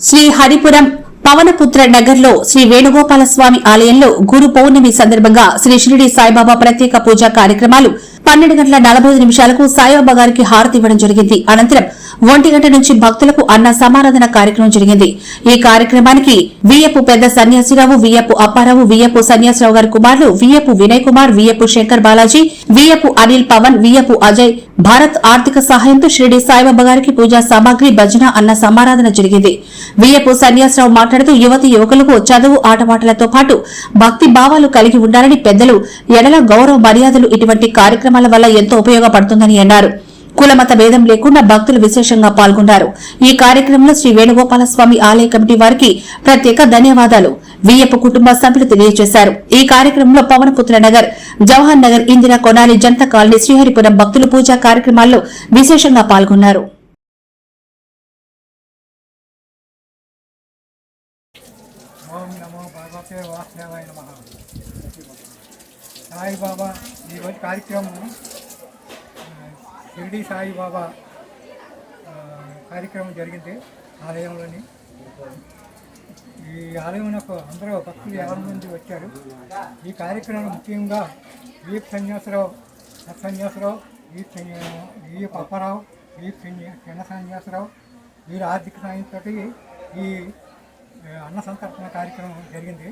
శ్రీ హరిపురం పవనపుత్ర నగర్ లో శ్రీ వేణుగోపాల స్వామి ఆలయంలో గురు పౌర్ణమి సందర్భంగా శ్రీ షిరిడి సాయిబాబా ప్రత్యేక పూజా కార్యక్రమాలు 12:45 సాయిబాబా గారికి హారతి ఇవ్వడం జరిగింది. అనంతరం 1 గంట నుంచి భక్తులకు అన్న సమారాధన కార్యక్రమం జరిగింది. ఈ కార్యక్రమానికి వియ్యపు పెద్ద సన్యాసిరావు, వియ్యపు అప్పారావు, వియ్యపు సన్యాసిరావు గారి కుమారులు వియ్యపు వినయ్ కుమార్, వియ్యపు శంకర్ బాలాజీ, వియ్యపు అనిల్ పవన్, వియ్యపు అజయ్ భారత్ ఆర్థిక సహాయంతో షిరిడి సాయిబాబా గారికి పూజా సామాగ్రి, భజన, అన్న సమారాధన జరిగింది. వియ్యపు సన్యాసిరావు మాట్లాడుతూ యువతి యువకులకు చదువు, ఆటపాటలతో పాటు భక్తి భావాలు కలిగి ఉండాలని, పెద్దలు ఎడల గౌరవ మర్యాదలు ఇటువంటి కార్యక్రమాల వల్ల ఎంతో ఉపయోగపడుతుందని అన్నారు. కులమత భేదం లేకుండా భక్తులు విశేషంగా పాల్గొన్నారు. ఈ కార్యక్రమంలో శ్రీ వేణుగోపాల స్వామి ఆలయ కమిటీ వారికి ప్రత్యేక ధన్యవాదాలు వియ్యపు కుటుంబ సభ్యులు తెలియజేశారు. ఈ కార్యక్రమంలో పవనపుత్ర నగర్, జవహర్ నగర్, ఇందిరా కొనాలి, జనతా కాలనీ, శ్రీహరిపురం భక్తులు పూజా కార్యక్రమాల్లో విశేషంగా పాల్గొన్నారు. సాయిబాబా ఈరోజు కార్యక్రమం షిరిడి సాయిబాబా కార్యక్రమం జరిగింది ఆలయంలోని. ఈ ఆలయంలో అందరూ భక్తులు 50 మంది వచ్చారు. ఈ కార్యక్రమం ముఖ్యంగా వీప్ సన్యాసరావు, సన్యాసరావు, వీప్ అప్పారావు, వీప్ చిన్న సన్యాసరావు వీరు ఆర్థిక సాయంతో ఈ అన్న సంతర్పణ కార్యక్రమం జరిగింది.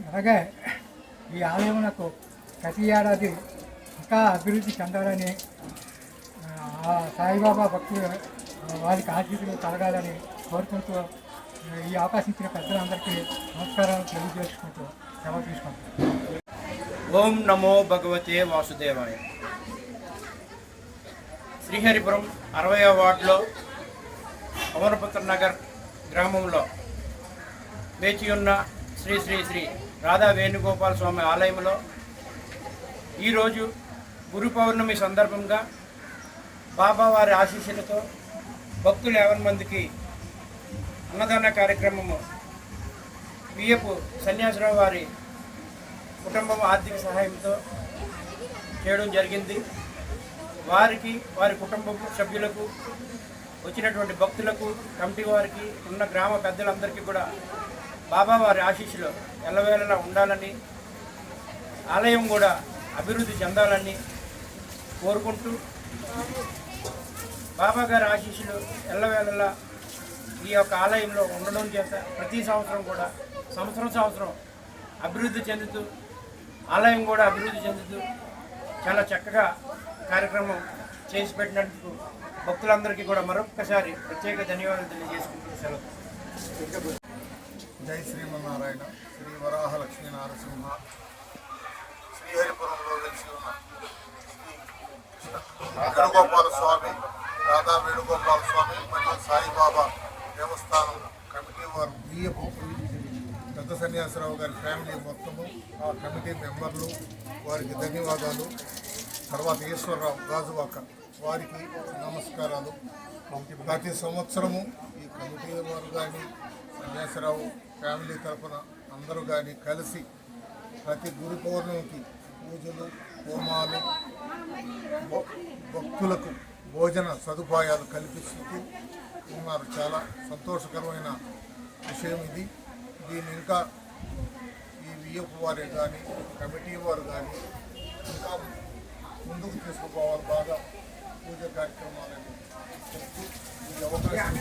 అలాగే ఈ ఆలయమునకు ప్రతి ఏడాది ఇంకా అభివృద్ధి చెందాలని, సాయిబాబా భక్తులు వారికి ఆశీస్సులు కలగాలని కోరుకుంటూ ఈ అవకాశం ఇచ్చిన పెద్దలందరికీ నమస్కారాలు తెలియజేసుకుంటూ సెలవు తీసుకుంటాం. ఓం నమో భగవతే వాసుదేవాయ. శ్రీహరిపురం 60వ వార్డులో పవనపుత్ర నగర్ గ్రామంలో వేచి ఉన్న శ్రీ శ్రీ శ్రీ రాధా వేణుగోపాల స్వామి ఆలయంలో ఈరోజు గురు పౌర్ణమి సందర్భంగా బాబా వారి ఆశీస్సులతో భక్తులు 50 మందికి అన్నదాన కార్యక్రమము వియ్యపు సన్యాసరావు వారి కుటుంబం ఆర్థిక సహాయంతో చేయడం జరిగింది. వారికి, వారి కుటుంబ సభ్యులకు, వచ్చినటువంటి భక్తులకు, కమిటీ వారికి, ఉన్న గ్రామ పెద్దలందరికీ కూడా బాబా వారి ఆశీస్సులు ఎల్లవేళలా ఉండాలని, ఆలయం కూడా అభివృద్ధి చెందాలని కోరుకుంటూ బాబా గారి ఆశీస్సులు ఎల్లవేళలా ఈ యొక్క ఆలయంలో ఉండడం చేత ప్రతి సంవత్సరం కూడా సంవత్సరం అభివృద్ధి చెందుతూ, ఆలయం కూడా అభివృద్ధి చెందుతూ చాలా చక్కగా కార్యక్రమం చేసి పెట్టినందుకు భక్తులందరికీ కూడా మరొక్కసారి ప్రత్యేక ధన్యవాదాలు తెలియజేసుకుంటూ సెలవు. జై శ్రీమన్నారాయణ. శ్రీ వరాహ లక్ష్మీ నారసింహ శ్రీహరిపురంలో వెలిసి ఉన్న వేణుగోపాల స్వామి, రాధా వేణుగోపాల స్వామి మరియు సాయిబాబా దేవస్థానం కమిటీ వారు, వియ్యపు పెద్ద సన్యాసరావు గారి ఫ్యామిలీ మొత్తము, ఆ కమిటీ మెంబర్లు వారికి ధన్యవాదాలు. తర్వాత ఈశ్వరరావు గాజువాక వారికి నమస్కారాలు. ప్రతి సంవత్సరము ఈ కమిటీ వారు కానీ, సన్యాసరావు ఫ్యామిలీ తరఫున అందరూ కానీ కలిసి ప్రతి గురు పౌర్ణమికి పూజలు, హోమాలు, భక్తులకు భోజన సదుపాయాలు కల్పిస్తూ ఉన్నారు. చాలా సంతోషకరమైన విషయం ఇది. దీన్ని ఇంకా ఈ వియ్యపు వారే కానీ, కమిటీ వారు కానీ ఇంకా ముందుకు తీసుకుపోవాలి. బాగా పూజ కార్యక్రమాలని చెప్తూ ఈ అవకాశం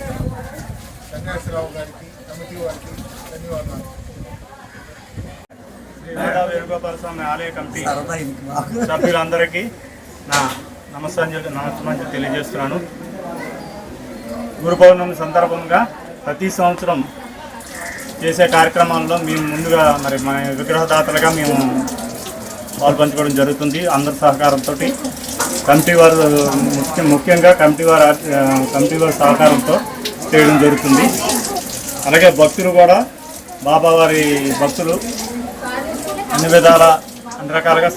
సన్యాసిరావు గారికి, కమిటీ వారికి ధన్యవాదాలు. రాధా వేణుగోపాల స్వామి ఆలయ కమిటీ సభ్యులందరికీ నా నమస్కారం తెలియజేస్తున్నాను. గురు పౌర్ణమి సందర్భంగా ప్రతి సంవత్సరం చేసే కార్యక్రమాల్లో మేము ముందుగా మన విగ్రహదాతలుగా మేము పాల్పంచుకోవడం జరుగుతుంది. అందరి సహకారంతో కమిటీ వారు ముఖ్యంగా కమిటీ వారి సహకారంతో చేయడం జరుగుతుంది. అలాగే భక్తులు కూడా బాబావారి భక్తులు అన్ని రకాలుగా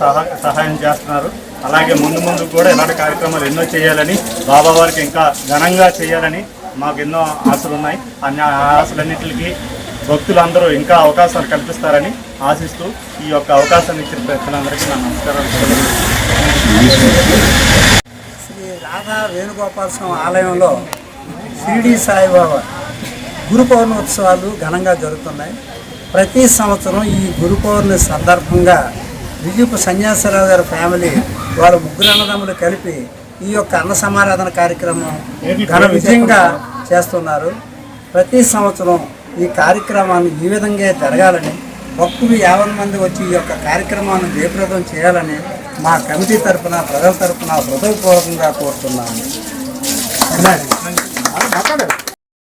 సహాయం చేస్తున్నారు. అలాగే ముందు కూడా ఇలాంటి కార్యక్రమాలు ఎన్నో చేయాలని, బాబావారికి ఇంకా ఘనంగా చేయాలని మాకు ఎన్నో ఆశలు ఉన్నాయి. అన్ని ఆశలన్నింటికి భక్తులందరూ ఇంకా అవకాశాలు కల్పిస్తారని ఆశిస్తూ ఈ యొక్క అవకాశాన్ని ఇచ్చిన ప్రజలందరికీ నా నమస్కారాలు. శ్రీ రాధా వేణుగోపాల స్వామి ఆలయంలో షిరిడి సాయిబాబా గురు పౌర్ణోత్సవాలు ఘనంగా జరుగుతున్నాయి. ప్రతి సంవత్సరం ఈ గురు పౌర్ణమి సందర్భంగా విజయపు సన్యాసరావు గారి ఫ్యామిలీ వాళ్ళ ముగ్గురు అన్నదమ్ములు కలిపి ఈ యొక్క అన్న సమారాధన కార్యక్రమం ఘన విజయంగా చేస్తున్నారు. ప్రతి సంవత్సరం ఈ కార్యక్రమాన్ని ఈ విధంగా జరగాలని, భక్తులు 50 మంది వచ్చి ఈ యొక్క కార్యక్రమాన్ని జయప్రదం చేయాలని మా కమిటీ తరఫున, ప్రజల తరఫున హృదయపూర్వకంగా కోరుతున్నాను.